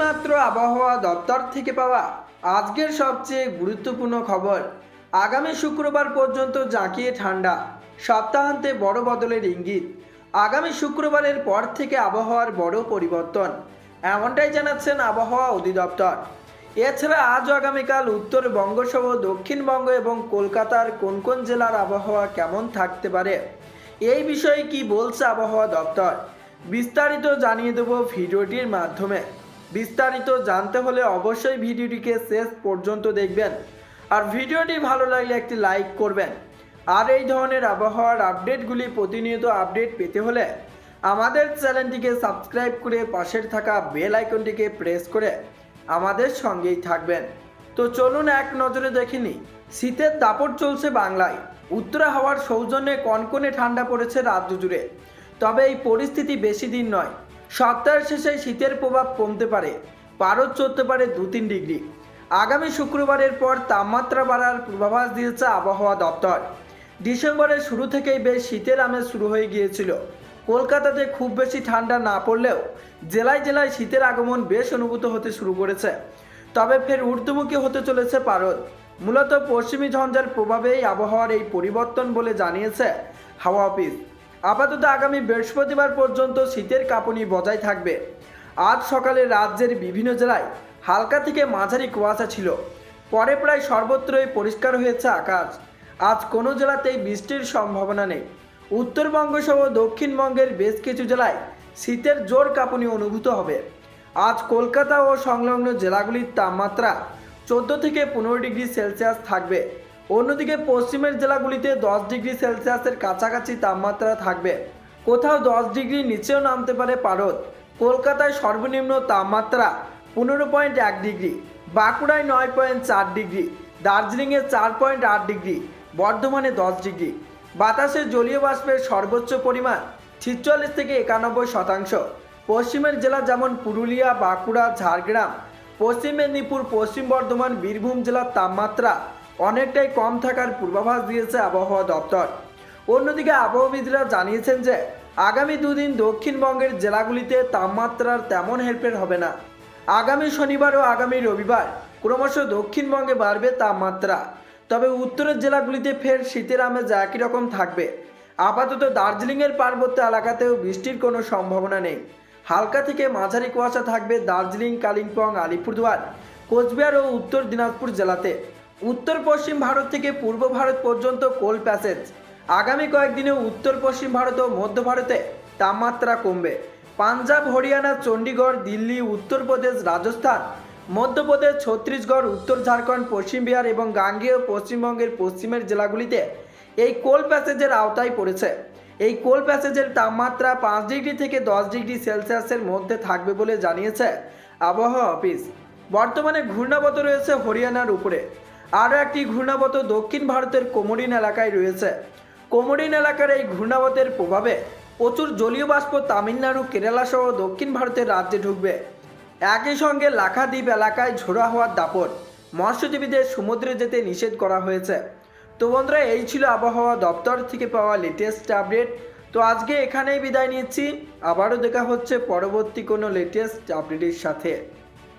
এইমাত্র আবহাওয়া দপ্তর থেকে পাওয়া আজকের সবচেয়ে গুরুত্বপূর্ণ খবর। আগামী শুক্রবার পর্যন্ত জাঁকিয়ে ঠান্ডা, সপ্তাহান্তে বড় বদলের ইঙ্গিত। আগামী শুক্রবারের পর থেকে আবহাওয়ার বড় পরিবর্তন, এমনটাই জানাচ্ছেন আবহাওয়া অধিদপ্তর। এছাড়া আজ আগামীকাল উত্তরবঙ্গসহ দক্ষিণবঙ্গ এবং কলকাতার কোন কোন জেলার আবহাওয়া কেমন থাকতে পারে, এই বিষয়ে কি বলছে আবহাওয়া দপ্তর, বিস্তারিত জানিয়ে দেব ভিডিওটির মাধ্যমে। বিস্তারিত জানতে হলে অবশ্যই ভিডিওটিকে শেষ পর্যন্ত দেখবেন, আর ভিডিওটি ভালো লাগলে একটি লাইক করবেন। আর এই ধরনের আবহাওয়ার আপডেটগুলি প্রতিনিয়ত আপডেট পেতে হলে আমাদের চ্যানেলটিকে সাবস্ক্রাইব করে পাশের থাকা বেল আইকনটিকে প্রেস করে আমাদের সঙ্গেই থাকবেন। তো চলুন এক নজরে দেখে নিই। শীতের দাপট চলছে বাংলায়। উত্তরা হাওয়ার সৌজন্যে কনকনে ঠান্ডা পড়েছে রাজ্য জুড়ে। তবে এই পরিস্থিতি বেশি দিন নয়। সপ্তাহের শেষে শীতের প্রভাব কমতে পারে, পারদ চড়তে পারে 2-3 ডিগ্রি। আগামী শুক্রবারের পর তাপমাত্রা বাড়ার পূর্বাভাস দিয়েছে আবহাওয়া দপ্তর। ডিসেম্বরের শুরু থেকেই বেশ শীতের আমেজ শুরু হয়ে গিয়েছিল। কলকাতাতে খুব বেশি ঠান্ডা না পড়লেও জেলায় জেলায় শীতের আগমন বেশ অনুভূত হতে শুরু করেছে। তবে ফের ঊর্ধ্বমুখী হতে চলেছে পারদ। মূলত পশ্চিমী ঝঞ্ঝার প্রভাবেই আবহাওয়ার এই পরিবর্তন বলে জানিয়েছে হাওয়া অফিস। আপাতত আগামী বৃহস্পতিবার পর্যন্ত শীতের কাঁপুনি বজায় থাকবে। আজ সকালে রাজ্যের বিভিন্ন জেলায় হালকা থেকে মাঝারি কুয়াশা ছিল, পরে প্রায় সর্বত্রই পরিষ্কার হয়েছে আকাশ। আজ কোনো জেলাতেই বৃষ্টির সম্ভাবনা নেই। উত্তরবঙ্গ সহ দক্ষিণবঙ্গের বেশ কিছু জেলায় শীতের জোর কাঁপুনি অনুভূত হবে। আজ কলকাতা ও সংলগ্ন জেলাগুলির তাপমাত্রা 14 থেকে 15 ডিগ্রি সেলসিয়াস থাকবে। অন্যদিকে পশ্চিমের জেলাগুলিতে 10 ডিগ্রি সেলসিয়াসের কাছাকাছি তাপমাত্রা থাকবে। কোথাও 10 ডিগ্রি নিচেও নামতে পারে পারদ। কলকাতায় সর্বনিম্ন তাপমাত্রা 15.1 ডিগ্রি, বাঁকুড়ায় 9.4 ডিগ্রি, দার্জিলিংয়ে 4.8 ডিগ্রি, বর্ধমানে 10 ডিগ্রি। বাতাসে জলীয় বাষ্পের সর্বোচ্চ পরিমাণ 46 থেকে 91%। পশ্চিমের জেলা যেমন পুরুলিয়া, বাঁকুড়া, ঝাড়গ্রাম, পশ্চিম মেদিনীপুর, পশ্চিম বর্ধমান, বীরভূম জেলার তাপমাত্রা অনেকটাই কম থাকার পূর্বাভাস দিয়েছে আবহাওয়া দপ্তর। অন্যদিকে আবহাওয়াবিদরা জানিয়েছেন যে আগামী দুদিন দক্ষিণবঙ্গের জেলাগুলিতে তাপমাত্রার তেমন হেরফের হবে না। আগামী শনিবার ও আগামী রবিবার ক্রমশ দক্ষিণবঙ্গে বাড়বে তাপমাত্রা। তবে উত্তরের জেলাগুলিতে ফের শীতের আমেজ একই রকম থাকবে। আপাতত দার্জিলিংয়ের পার্বত্য এলাকাতেও বৃষ্টির কোনো সম্ভাবনা নেই। হালকা থেকে মাঝারি কুয়াশা থাকবে দার্জিলিং, কালিম্পং, আলিপুরদুয়ার, কোচবিহার ও উত্তর দিনাজপুর জেলাতে। উত্তর পশ্চিম ভারত থেকে পূর্ব ভারত পর্যন্ত কোল্ড প্যাসেজ। আগামী কয়েকদিনে উত্তর পশ্চিম ভারত ও মধ্য ভারতে তাপমাত্রা কমবে। পাঞ্জাব, হরিয়ানা, চণ্ডীগড়, দিল্লি, উত্তরপ্রদেশ, রাজস্থান, মধ্যপ্রদেশ, ছত্তিশগড়, উত্তর ঝাড়খণ্ড, পশ্চিম বিহার এবং গাঙ্গেয় পশ্চিমবঙ্গের পশ্চিমের জেলাগুলিতে এই কোল্ড প্যাসেজের আওতায় পড়েছে। এই কোল্ড প্যাসেজের তাপমাত্রা 5 ডিগ্রি থেকে 10 ডিগ্রি সেলসিয়াসের মধ্যে থাকবে বলে জানিয়েছে আবহাওয়া অফিস। বর্তমানে ঘূর্ণাবর্ত রয়েছে হরিয়ানার উপরে। আরও একটি ঘূর্ণাবর্ত দক্ষিণ ভারতের কোমোরিন এলাকায় রয়েছে। কোমোরিন এলাকার এই ঘূর্ণাবর্তের প্রভাবে প্রচুর জলীয় বাষ্প তামিলনাড়ু, কেরালা সহ দক্ষিণ ভারতের রাজ্যে ঢুকবে। একই সঙ্গে লাক্ষাদ্বীপ এলাকায় ঝোড়ো হওয়ার দাপট, মৎস্যজীবীদের সমুদ্রে যেতে নিষেধ করা হয়েছে। তো বন্ধুরা, এই ছিল আবহাওয়া দপ্তর থেকে পাওয়া লেটেস্ট আপডেট। তো আজকে এখানেই বিদায় নিচ্ছি। আবারও দেখা হচ্ছে পরবর্তী কোনো লেটেস্ট আপডেটের সাথে।